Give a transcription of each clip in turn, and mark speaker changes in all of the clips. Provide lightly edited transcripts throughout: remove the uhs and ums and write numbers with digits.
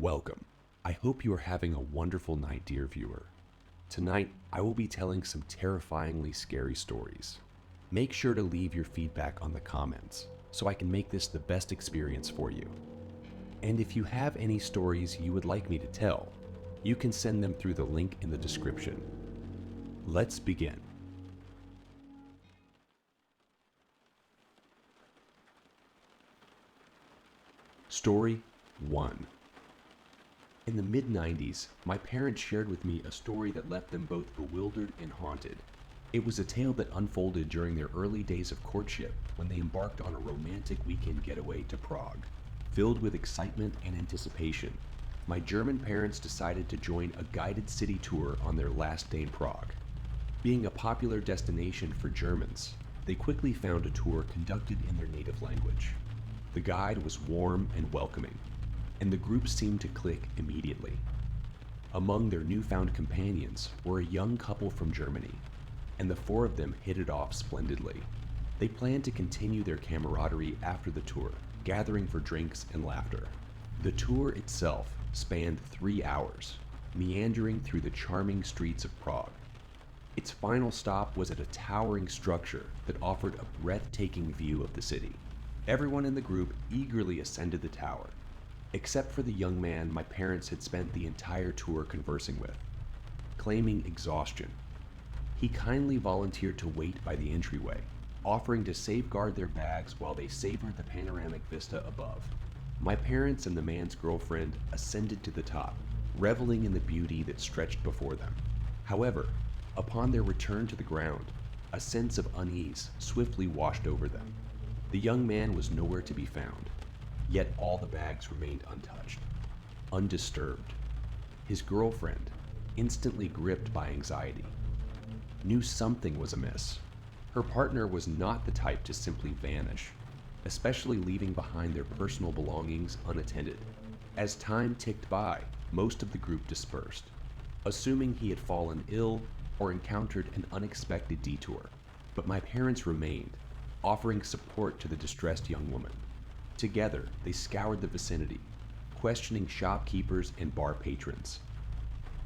Speaker 1: Welcome. I hope you are having a wonderful night, dear viewer. Tonight, I will be telling some terrifyingly scary stories. Make sure to leave your feedback on the comments so I can make this the best experience for you. And if you have any stories you would like me to tell, you can send them through the link in the description. Let's begin. Story 1. In the mid-90s, my parents shared with me a story that left them both bewildered and haunted. It was a tale that unfolded during their early days of courtship when they embarked on a romantic weekend getaway to Prague. Filled with excitement and anticipation, my German parents decided to join a guided city tour on their last day in Prague. Being a popular destination for Germans, they quickly found a tour conducted in their native language. The guide was warm and welcoming, and the group seemed to click immediately. Among their newfound companions were a young couple from Germany, and the four of them hit it off splendidly. They planned to continue their camaraderie after the tour, gathering for drinks and laughter. The tour itself spanned 3 hours, meandering through the charming streets of Prague. Its final stop was at a towering structure that offered a breathtaking view of the city. Everyone in the group eagerly ascended the tower, except for the young man my parents had spent the entire tour conversing with. Claiming exhaustion, he kindly volunteered to wait by the entryway, offering to safeguard their bags while they savored the panoramic vista above. My parents and the man's girlfriend ascended to the top, reveling in the beauty that stretched before them. However, upon their return to the ground, a sense of unease swiftly washed over them. The young man was nowhere to be found, yet all the bags remained untouched, undisturbed. His girlfriend, instantly gripped by anxiety, knew something was amiss. Her partner was not the type to simply vanish, especially leaving behind their personal belongings unattended. As time ticked by, most of the group dispersed, assuming he had fallen ill or encountered an unexpected detour. But my parents remained, offering support to the distressed young woman. Together, they scoured the vicinity, questioning shopkeepers and bar patrons,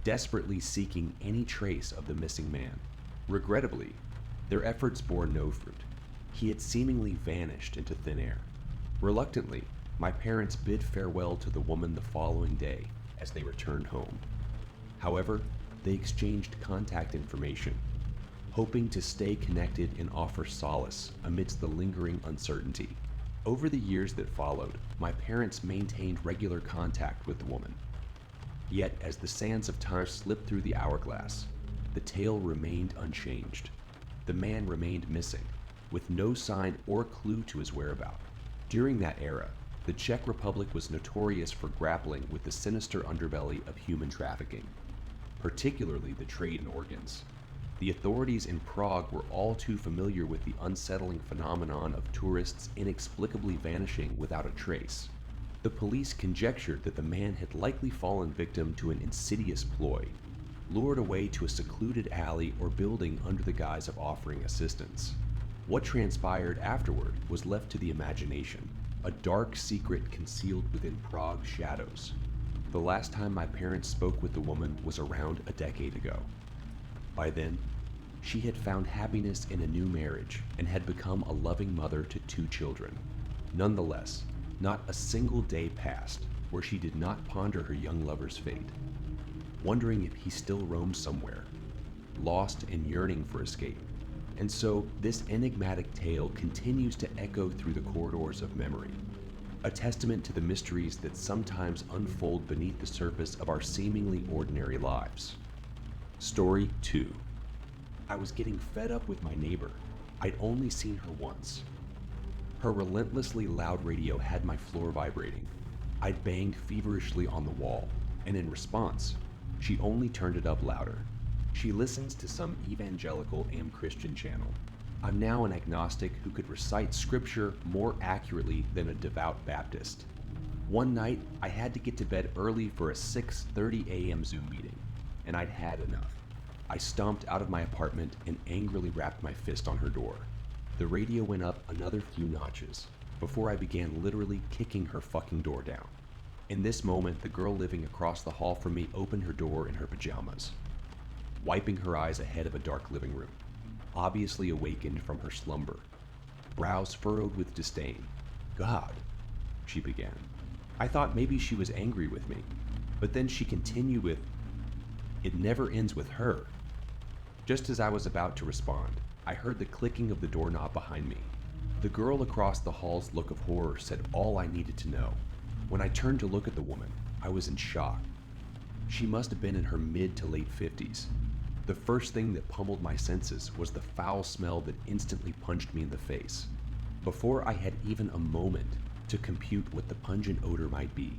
Speaker 1: desperately seeking any trace of the missing man. Regrettably, their efforts bore no fruit. He had seemingly vanished into thin air. Reluctantly, my parents bid farewell to the woman the following day as they returned home. However, they exchanged contact information, hoping to stay connected and offer solace amidst the lingering uncertainty. Over the years that followed, my parents maintained regular contact with the woman. Yet, as the sands of time slipped through the hourglass, the tale remained unchanged. The man remained missing, with no sign or clue to his whereabouts. During that era, the Czech Republic was notorious for grappling with the sinister underbelly of human trafficking, particularly the trade in organs. The authorities in Prague were all too familiar with the unsettling phenomenon of tourists inexplicably vanishing without a trace. The police conjectured that the man had likely fallen victim to an insidious ploy, lured away to a secluded alley or building under the guise of offering assistance. What transpired afterward was left to the imagination, a dark secret concealed within Prague's shadows. The last time my parents spoke with the woman was around a decade ago. By then, she had found happiness in a new marriage and had become a loving mother to 2 children. Nonetheless, not a single day passed where she did not ponder her young lover's fate, wondering if he still roamed somewhere, lost and yearning for escape. And so, this enigmatic tale continues to echo through the corridors of memory, a testament to the mysteries that sometimes unfold beneath the surface of our seemingly ordinary lives. Story 2. I was getting fed up with my neighbor. I'd only seen her once. Her relentlessly loud radio had my floor vibrating. I'd banged feverishly on the wall, and in response, she only turned it up louder. She listens to some evangelical Christian channel. I'm now an agnostic who could recite scripture more accurately than a devout Baptist. One night, I had to get to bed early for a 6:30 a.m. Zoom meeting, and I'd had enough. I stomped out of my apartment and angrily rapped my fist on her door. The radio went up another few notches before I began literally kicking her fucking door down. In this moment, the girl living across the hall from me opened her door in her pajamas, wiping her eyes ahead of a dark living room, obviously awakened from her slumber, brows furrowed with disdain. "God," she began. I thought maybe she was angry with me, but then she continued with, "It never ends with her." Just as I was about to respond, I heard the clicking of the doorknob behind me. The girl across the hall's look of horror said all I needed to know. When I turned to look at the woman, I was in shock. She must have been in her mid to late 50s. The first thing that pummeled my senses was the foul smell that instantly punched me in the face. Before I had even a moment to compute what the pungent odor might be,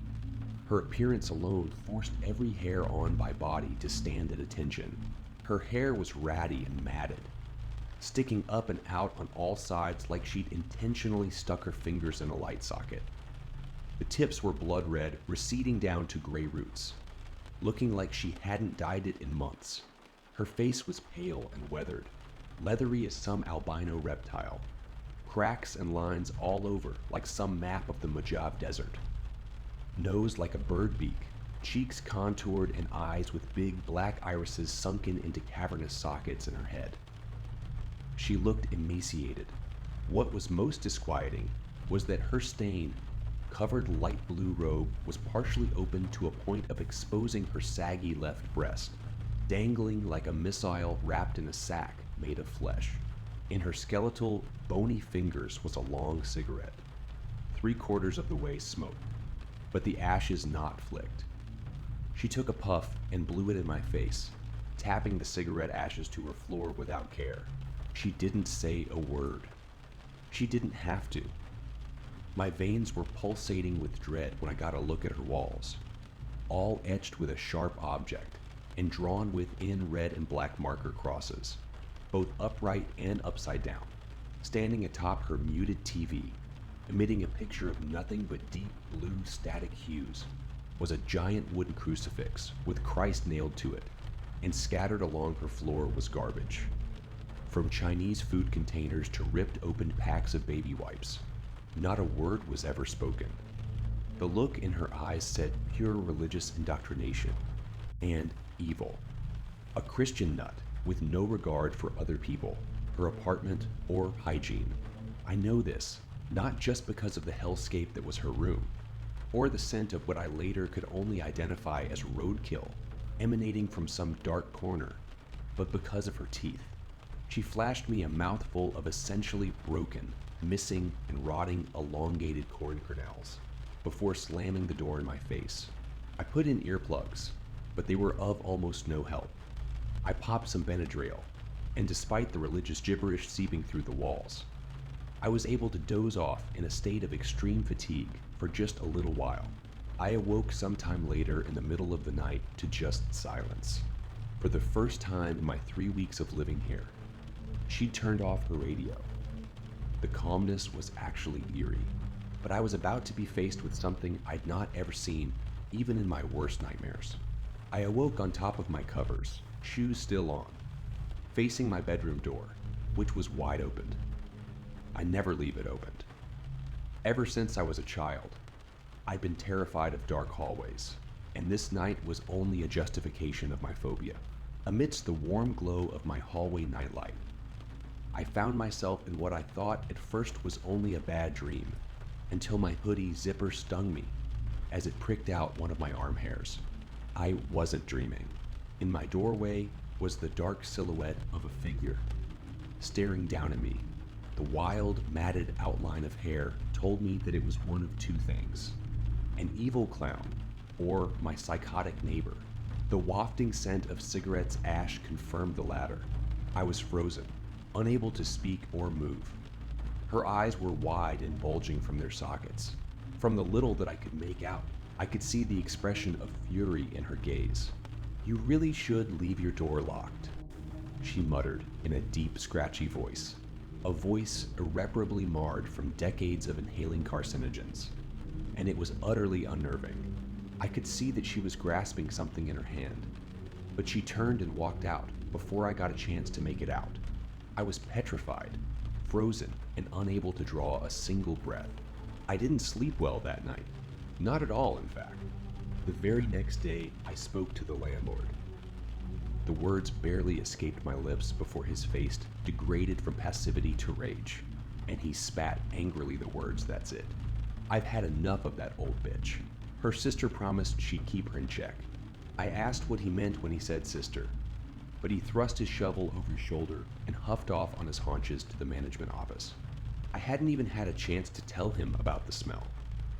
Speaker 1: her appearance alone forced every hair on my body to stand at attention. Her hair was ratty and matted, sticking up and out on all sides like she'd intentionally stuck her fingers in a light socket. The tips were blood red, receding down to gray roots, looking like she hadn't dyed it in months. Her face was pale and weathered, leathery as some albino reptile, cracks and lines all over like some map of the Mojave Desert. Nose like a bird beak, cheeks contoured and eyes with big black irises sunken into cavernous sockets in her head. She looked emaciated. What was most disquieting was that her stained, covered light blue robe was partially open to a point of exposing her saggy left breast, dangling like a missile wrapped in a sack made of flesh. In her skeletal, bony fingers was a long cigarette, 3/4 of the way smoked, but the ashes not flicked. She took a puff and blew it in my face, tapping the cigarette ashes to her floor without care. She didn't say a word. She didn't have to. My veins were pulsating with dread when I got a look at her walls, all etched with a sharp object and drawn within red and black marker crosses, both upright and upside down. Standing atop her muted TV, emitting a picture of nothing but deep blue static hues, was a giant wooden crucifix with Christ nailed to it, and scattered along her floor was garbage. From Chinese food containers to ripped open packs of baby wipes, not a word was ever spoken. The look in her eyes said pure religious indoctrination and evil. A Christian nut with no regard for other people, her apartment, or hygiene. I know this, not just because of the hellscape that was her room, or the scent of what I later could only identify as roadkill emanating from some dark corner, but because of her teeth. She flashed me a mouthful of essentially broken, missing, and rotting elongated corn kernels before slamming the door in my face. I put in earplugs, but they were of almost no help. I popped some Benadryl, and despite the religious gibberish seeping through the walls, I was able to doze off in a state of extreme fatigue for just a little while. I awoke sometime later in the middle of the night to just silence. For the first time in my 3 weeks of living here, she'd turned off her radio. The calmness was actually eerie, but I was about to be faced with something I'd not ever seen, even in my worst nightmares. I awoke on top of my covers, shoes still on, facing my bedroom door, which was wide open. I never leave it opened. Ever since I was a child, I'd been terrified of dark hallways, and this night was only a justification of my phobia. Amidst the warm glow of my hallway nightlight, I found myself in what I thought at first was only a bad dream, until my hoodie zipper stung me as it pricked out one of my arm hairs. I wasn't dreaming. In my doorway was the dark silhouette of a figure, staring down at me. The wild, matted outline of hair told me that it was one of two things: an evil clown, or my psychotic neighbor. The wafting scent of cigarettes ash confirmed the latter. I was frozen, unable to speak or move. Her eyes were wide and bulging from their sockets. From the little that I could make out, I could see the expression of fury in her gaze. "You really should leave your door locked," she muttered in a deep, scratchy voice, a voice irreparably marred from decades of inhaling carcinogens, and it was utterly unnerving. I could see that she was grasping something in her hand, but she turned and walked out before I got a chance to make it out. I was petrified, frozen, and unable to draw a single breath. I didn't sleep well that night. Not at all, in fact. The very next day, I spoke to the landlord. The words barely escaped my lips before his face degraded from passivity to rage, and he spat angrily the words, "That's it. I've had enough of that old bitch." Her sister promised she'd keep her in check. I asked what he meant when he said sister, but he thrust his shovel over his shoulder and huffed off on his haunches to the management office. I hadn't even had a chance to tell him about the smell.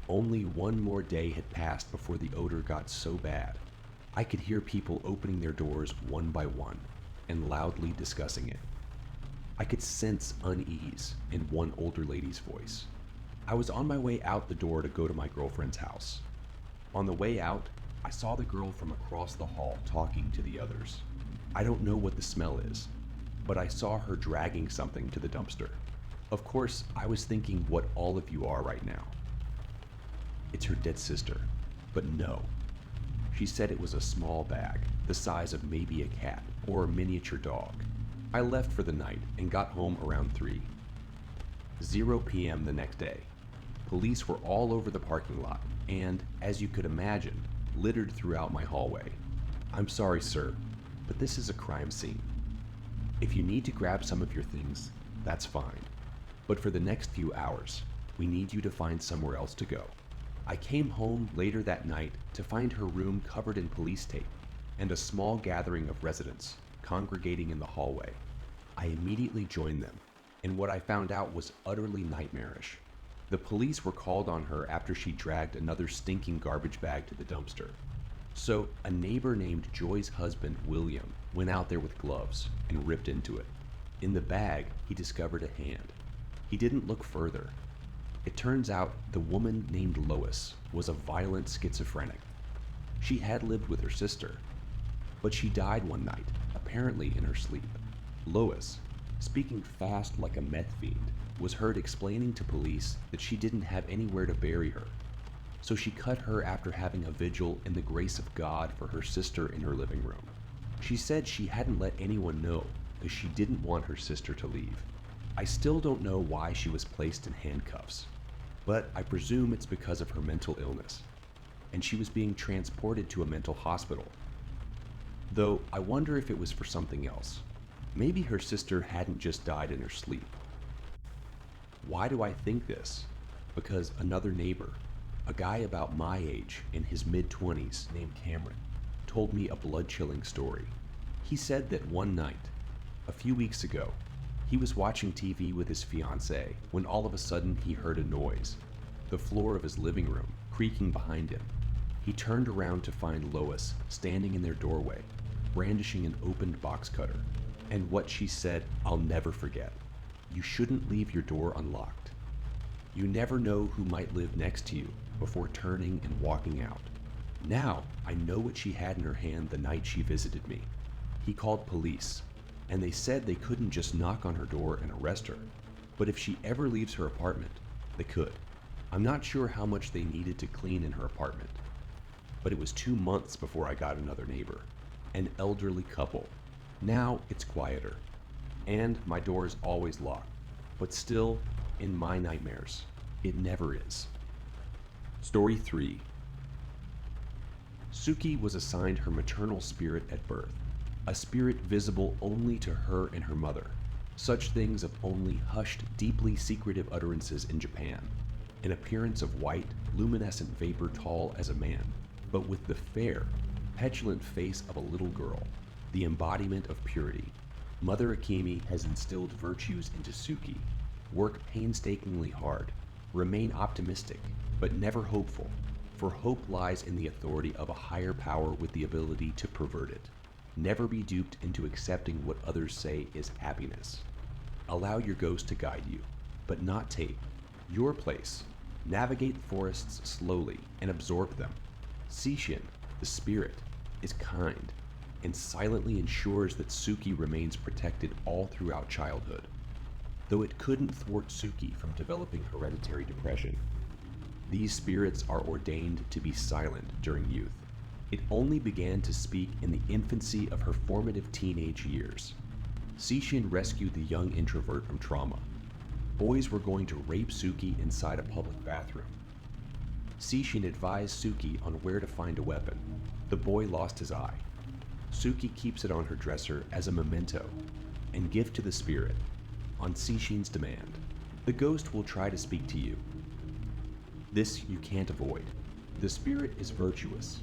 Speaker 1: Only one more day had passed before the odor got so bad. I could hear people opening their doors one by one and loudly discussing it. I could sense unease in one older lady's voice. I was on my way out the door to go to my girlfriend's house. On the way out, I saw the girl from across the hall talking to the others. I don't know what the smell is, but I saw her dragging something to the dumpster. Of course, I was thinking what all of you are right now. It's her dead sister, but no. She said it was a small bag, the size of maybe a cat or a miniature dog. I left for the night and got home around 3. 0 p.m. the next day. Police were all over the parking lot and, as you could imagine, littered throughout my hallway. "I'm sorry, sir, but this is a crime scene. If you need to grab some of your things, that's fine. But for the next few hours, we need you to find somewhere else to go." I came home later that night to find her room covered in police tape and a small gathering of residents congregating in the hallway. I immediately joined them, and what I found out was utterly nightmarish. The police were called on her after she dragged another stinking garbage bag to the dumpster. So a neighbor named Joy's husband, William, went out there with gloves and ripped into it. In the bag, he discovered a hand. He didn't look further. It turns out the woman named Lois was a violent schizophrenic. She had lived with her sister, but she died one night, apparently in her sleep. Lois, speaking fast like a meth fiend, was heard explaining to police that she didn't have anywhere to bury her. So she cut her after having a vigil in the grace of God for her sister in her living room. She said she hadn't let anyone know because she didn't want her sister to leave. I still don't know why she was placed in handcuffs, but I presume it's because of her mental illness, and she was being transported to a mental hospital. Though I wonder if it was for something else. Maybe her sister hadn't just died in her sleep. Why do I think this? Because another neighbor, a guy about my age in his mid-20s named Cameron, told me a blood-chilling story. He said that one night, a few weeks ago, he was watching TV with his fiancée when all of a sudden he heard a noise, the floor of his living room creaking behind him. He turned around to find Lois standing in their doorway, brandishing an opened box cutter, and what she said I'll never forget. "You shouldn't leave your door unlocked. You never know who might live next to you before turning and walking out." Now I know what she had in her hand the night she visited me. He called police, and they said they couldn't just knock on her door and arrest her, but if she ever leaves her apartment, they could. I'm not sure how much they needed to clean in her apartment, but it was 2 months before I got another neighbor, an elderly couple. Now it's quieter, and my door is always locked, but still, in my nightmares, it never is. Story 3. Suki was assigned her maternal spirit at birth, a spirit visible only to her and her mother. Such things of only hushed, deeply secretive utterances in Japan. An appearance of white, luminescent vapor tall as a man, but with the fair, petulant face of a little girl, the embodiment of purity. Mother Akemi has instilled virtues into Suki. Work painstakingly hard. Remain optimistic, but never hopeful, for hope lies in the authority of a higher power with the ability to pervert it. Never be duped into accepting what others say is happiness. Allow your ghost to guide you, but not tape. Your place. Navigate the forests slowly and absorb them. Seishin, the spirit, is kind and silently ensures that Suki remains protected all throughout childhood. Though it couldn't thwart Suki from developing hereditary depression, these spirits are ordained to be silent during youth. It only began to speak in the infancy of her formative teenage years. Seishin rescued the young introvert from trauma. Boys were going to rape Suki inside a public bathroom. Sishin advised Suki on where to find a weapon. The boy lost his eye. Suki keeps it on her dresser as a memento and gift to the spirit on Sishin's demand. The ghost will try to speak to you. This you can't avoid. The spirit is virtuous,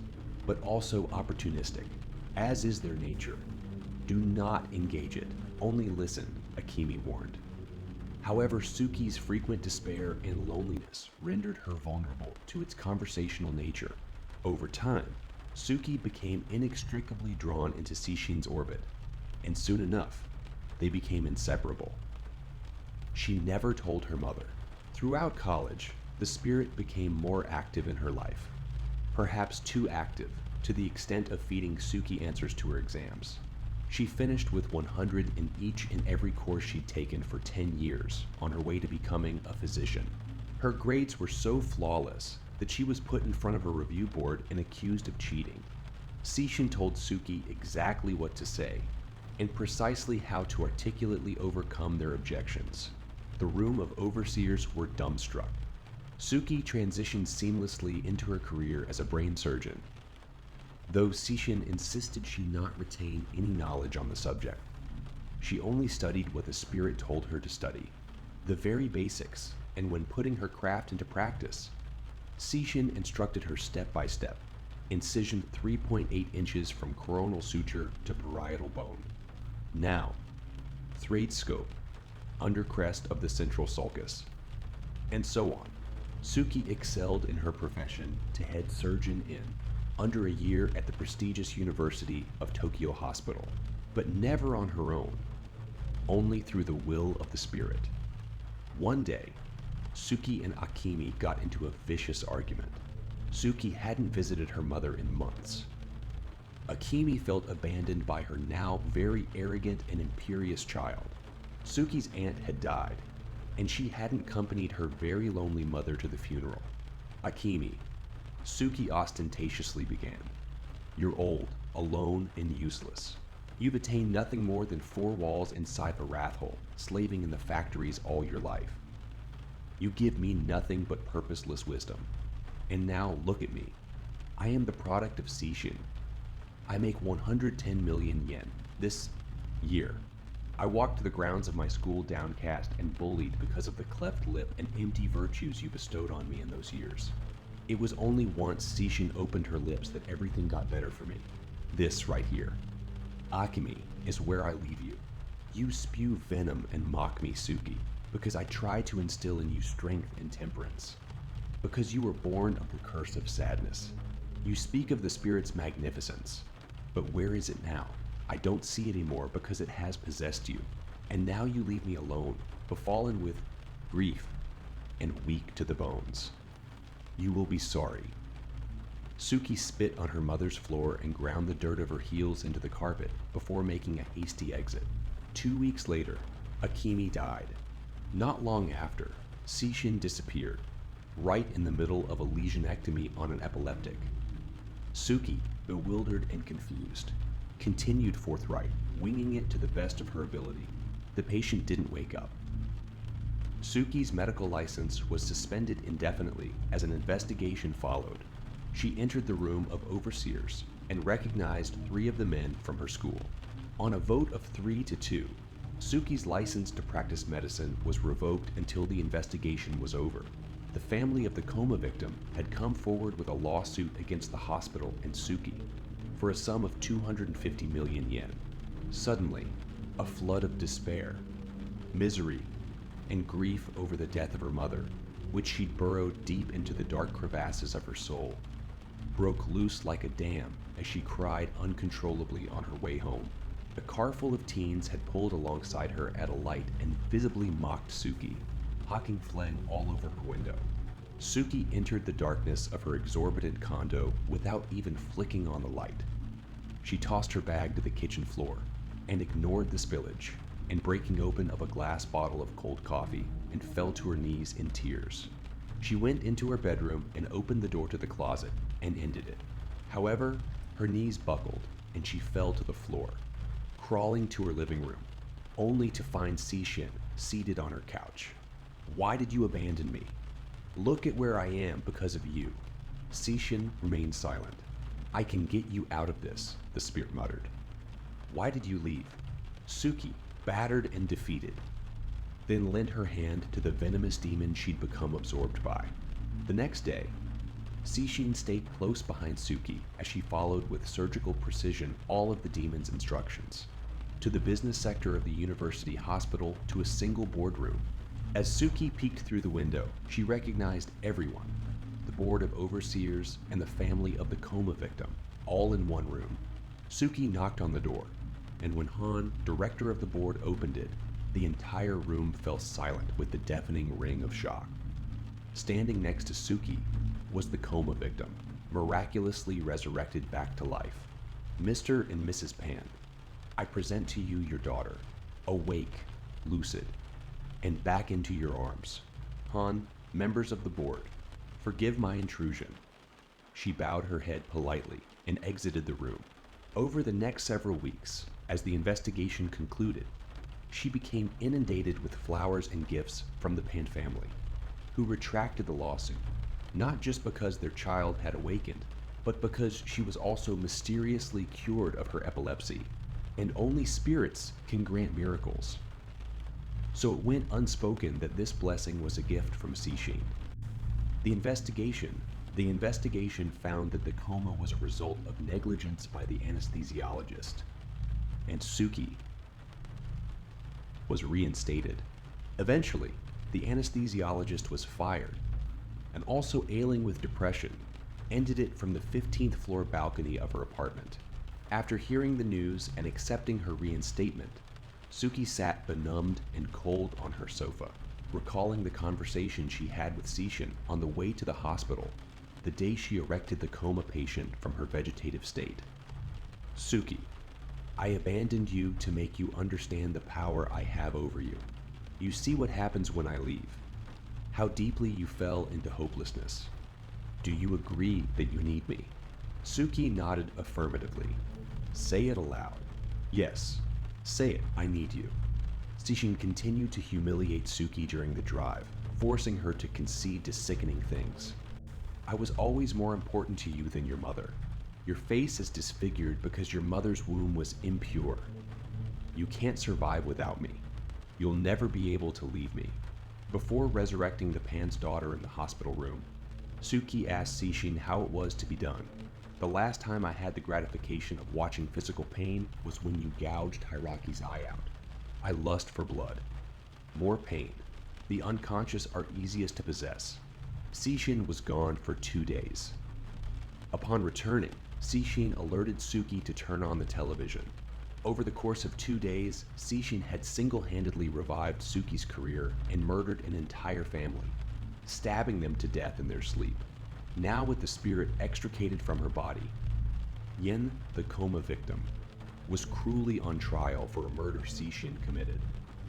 Speaker 1: but also opportunistic, as is their nature. Do not engage it, only listen, Akimi warned. However, Suki's frequent despair and loneliness rendered her vulnerable to its conversational nature. Over time, Suki became inextricably drawn into Sishin's orbit, and soon enough, they became inseparable. She never told her mother. Throughout college, the spirit became more active in her life, perhaps too active, to the extent of feeding Suki answers to her exams. She finished with 100 in each and every course she'd taken for 10 years on her way to becoming a physician. Her grades were so flawless that she was put in front of a review board and accused of cheating. Sishin told Suki exactly what to say and precisely how to articulately overcome their objections. The room of overseers were dumbstruck. Suki transitioned seamlessly into her career as a brain surgeon, though Sishin insisted she not retain any knowledge on the subject. She only studied what the spirit told her to study, the very basics, and when putting her craft into practice, Sishin instructed her step by step, incision 3.8 inches from coronal suture to parietal bone. Now, thread scope, under crest of the central sulcus, and so on. Suki excelled in her profession to head surgeon in under a year at the prestigious University of Tokyo Hospital, but never on her own, only through the will of the spirit. One day, Suki and Akimi got into a vicious argument. Suki hadn't visited her mother in months. Akimi felt abandoned by her now very arrogant and imperious child. Suki's aunt had died, and she hadn't accompanied her very lonely mother to the funeral. Akimi, Suki ostentatiously began, "You're old, alone, and useless. You've attained nothing more than 4 walls inside a rat hole, slaving in the factories all your life. You give me nothing but purposeless wisdom. And now look at me. I am the product of Sishin. I make 110 million yen this year. I walked to the grounds of my school downcast and bullied because of the cleft lip and empty virtues you bestowed on me in those years. It was only once Sishin opened her lips that everything got better for me. This right here. Akimi is where I leave you. You spew venom and mock me, Suki, because I try to instill in you strength and temperance. Because you were born of the curse of sadness. You speak of the spirit's magnificence, but where is it now? I don't see it anymore because it has possessed you, and now you leave me alone, befallen with grief and weak to the bones. You will be sorry." Suki spit on her mother's floor and ground the dirt of her heels into the carpet before making a hasty exit. 2 weeks later, Akimi died. Not long after, Sishin disappeared, right in the middle of a lesionectomy on an epileptic. Suki, bewildered and confused, continued forthright, winging it to the best of her ability. The patient didn't wake up. Suki's medical license was suspended indefinitely as an investigation followed. She entered the room of overseers and recognized 3 of the men from her school. On a vote of 3 to 2, Suki's license to practice medicine was revoked until the investigation was over. The family of the coma victim had come forward with a lawsuit against the hospital and Suki for a sum of 250 million yen. Suddenly, a flood of despair, misery, and grief over the death of her mother, which she'd burrowed deep into the dark crevasses of her soul, broke loose like a dam as she cried uncontrollably on her way home. A car full of teens had pulled alongside her at a light and visibly mocked Suki, hawking phlegm all over her window. Suki entered the darkness of her exorbitant condo without even flicking on the light. She tossed her bag to the kitchen floor and ignored the spillage and breaking open of a glass bottle of cold coffee and fell to her knees in tears. She went into her bedroom and opened the door to the closet and ended it. However, her knees buckled and she fell to the floor, crawling to her living room, only to find Sishin seated on her couch. "Why did you abandon me?" Look at where I am because of you. Sishin remained silent. I can get you out of this, the spirit muttered. Why did you leave? Suki, battered and defeated, then lent her hand to the venomous demon she'd become absorbed by. The next day, Sishin stayed close behind Suki as she followed with surgical precision all of the demon's instructions. To the business sector of the university hospital, to a single boardroom. As Suki peeked through the window, she recognized everyone. The board of overseers and the family of the coma victim, all in one room. Suki knocked on the door, and when Han, director of the board, opened it, the entire room fell silent with the deafening ring of shock. Standing next to Suki was the coma victim, miraculously resurrected back to life. Mr. and Mrs. Pan, I present to you your daughter, awake, lucid, and back into your arms. Han, members of the board, forgive my intrusion. She bowed her head politely and exited the room. Over the next several weeks, as the investigation concluded, she became inundated with flowers and gifts from the Pan family, who retracted the lawsuit, not just because their child had awakened, but because she was also mysteriously cured of her epilepsy, and only spirits can grant miracles. So it went unspoken that this blessing was a gift from Sishin. The investigation found that the coma was a result of negligence by the anesthesiologist, and Suki was reinstated. Eventually, the anesthesiologist was fired, and also ailing with depression, ended it from the 15th floor balcony of her apartment. After hearing the news and accepting her reinstatement, Suki sat benumbed and cold on her sofa, recalling the conversation she had with Sishin on the way to the hospital, the day she erected the coma patient from her vegetative state. Suki, I abandoned you to make you understand the power I have over you. You see what happens when I leave. How deeply you fell into hopelessness. Do you agree that you need me? Suki nodded affirmatively. Say it aloud. Yes, say it, I need you. Sishin continued to humiliate Suki during the drive, forcing her to concede to sickening things. I was always more important to you than your mother. Your face is disfigured because your mother's womb was impure. You can't survive without me. You'll never be able to leave me. Before resurrecting the Pan's daughter in the hospital room, Suki asked Sishin how it was to be done. The last time I had the gratification of watching physical pain was when you gouged Hiraki's eye out. I lust for blood. More pain. The unconscious are easiest to possess. Sishin was gone for 2 days. Upon returning, Sishin alerted Suki to turn on the television. Over the course of 2 days, Sishin had single-handedly revived Suki's career and murdered an entire family, stabbing them to death in their sleep. Now with the spirit extricated from her body, Yin, the coma victim, was cruelly on trial for a murder Sishin committed.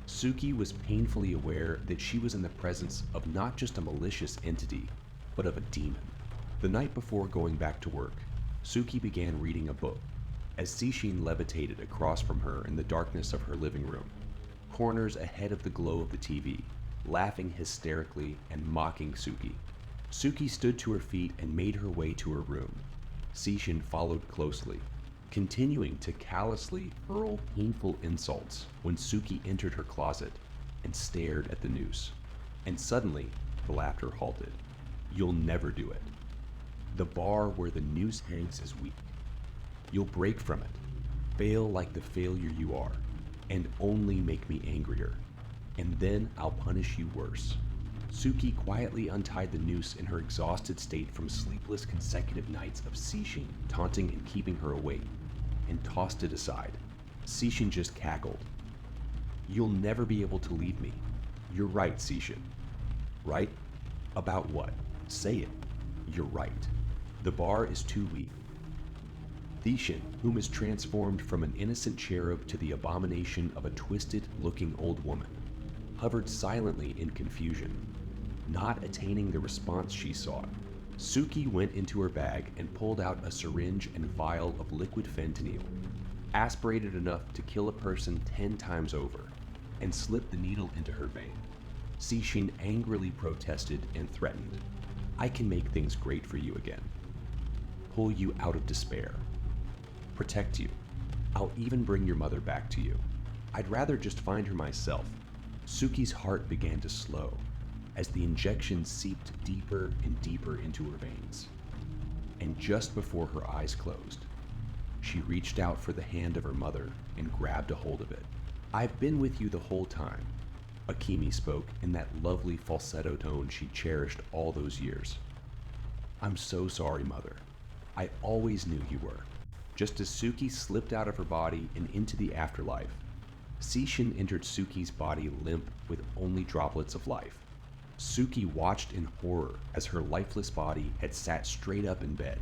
Speaker 1: Suki was painfully aware that she was in the presence of not just a malicious entity, but of a demon. The night before going back to work, Suki began reading a book, as Sishin levitated across from her in the darkness of her living room, corners ahead of the glow of the TV, laughing hysterically and mocking Suki. Suki stood to her feet and made her way to her room. Sishin followed closely, continuing to callously hurl painful insults when Suki entered her closet and stared at the noose. And suddenly, the laughter halted. You'll never do it. The bar where the noose hangs is weak. You'll break from it, fail like the failure you are, and only make me angrier. And then I'll punish you worse. Suki quietly untied the noose in her exhausted state from sleepless consecutive nights of Sishin taunting and keeping her awake, and tossed it aside. Sishin just cackled. You'll never be able to leave me. You're right, Sishin. Right? About what? Say it. You're right. The bar is too weak. Sishin, whom is transformed from an innocent cherub to the abomination of a twisted-looking old woman, hovered silently in confusion, not attaining the response she sought. Suki went into her bag and pulled out a syringe and vial of liquid fentanyl, aspirated enough to kill a person 10 times over, and slipped the needle into her vein. Seishin angrily protested and threatened. I can make things great for you again. Pull you out of despair. Protect you. I'll even bring your mother back to you. I'd rather just find her myself. Suki's heart began to slow as the injection seeped deeper and deeper into her veins. And just before her eyes closed, she reached out for the hand of her mother and grabbed a hold of it. I've been with you the whole time, Akemi spoke in that lovely falsetto tone she cherished all those years. I'm so sorry, Mother. I always knew you were. Just as Suki slipped out of her body and into the afterlife, Seishin entered Suki's body limp with only droplets of life. Suki watched in horror as her lifeless body had sat straight up in bed,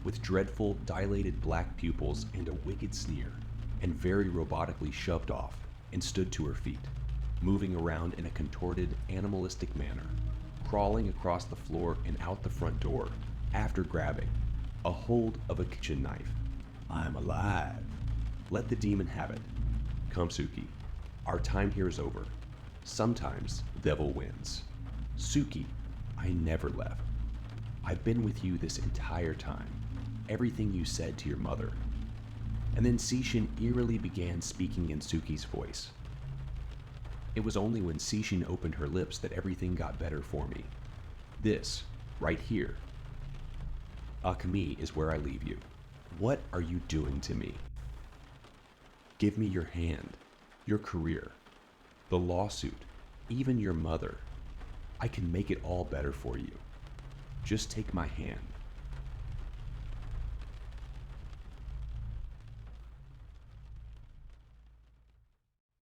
Speaker 1: with dreadful, dilated black pupils and a wicked sneer, and very robotically shoved off and stood to her feet, moving around in a contorted, animalistic manner, crawling across the floor and out the front door after grabbing a hold of a kitchen knife. I'm alive. Let the demon have it. Come, Suki. Our time here is over. Sometimes the devil wins. Suki, I never left. I've been with you this entire time. Everything you said to your mother. And then Seishin eerily began speaking in Suki's voice. It was only when Seishin opened her lips that everything got better for me. This, right here. Akemi is where I leave you. What are you doing to me? Give me your hand, your career, the lawsuit, even your mother. I can make it all better for you. Just take my hand.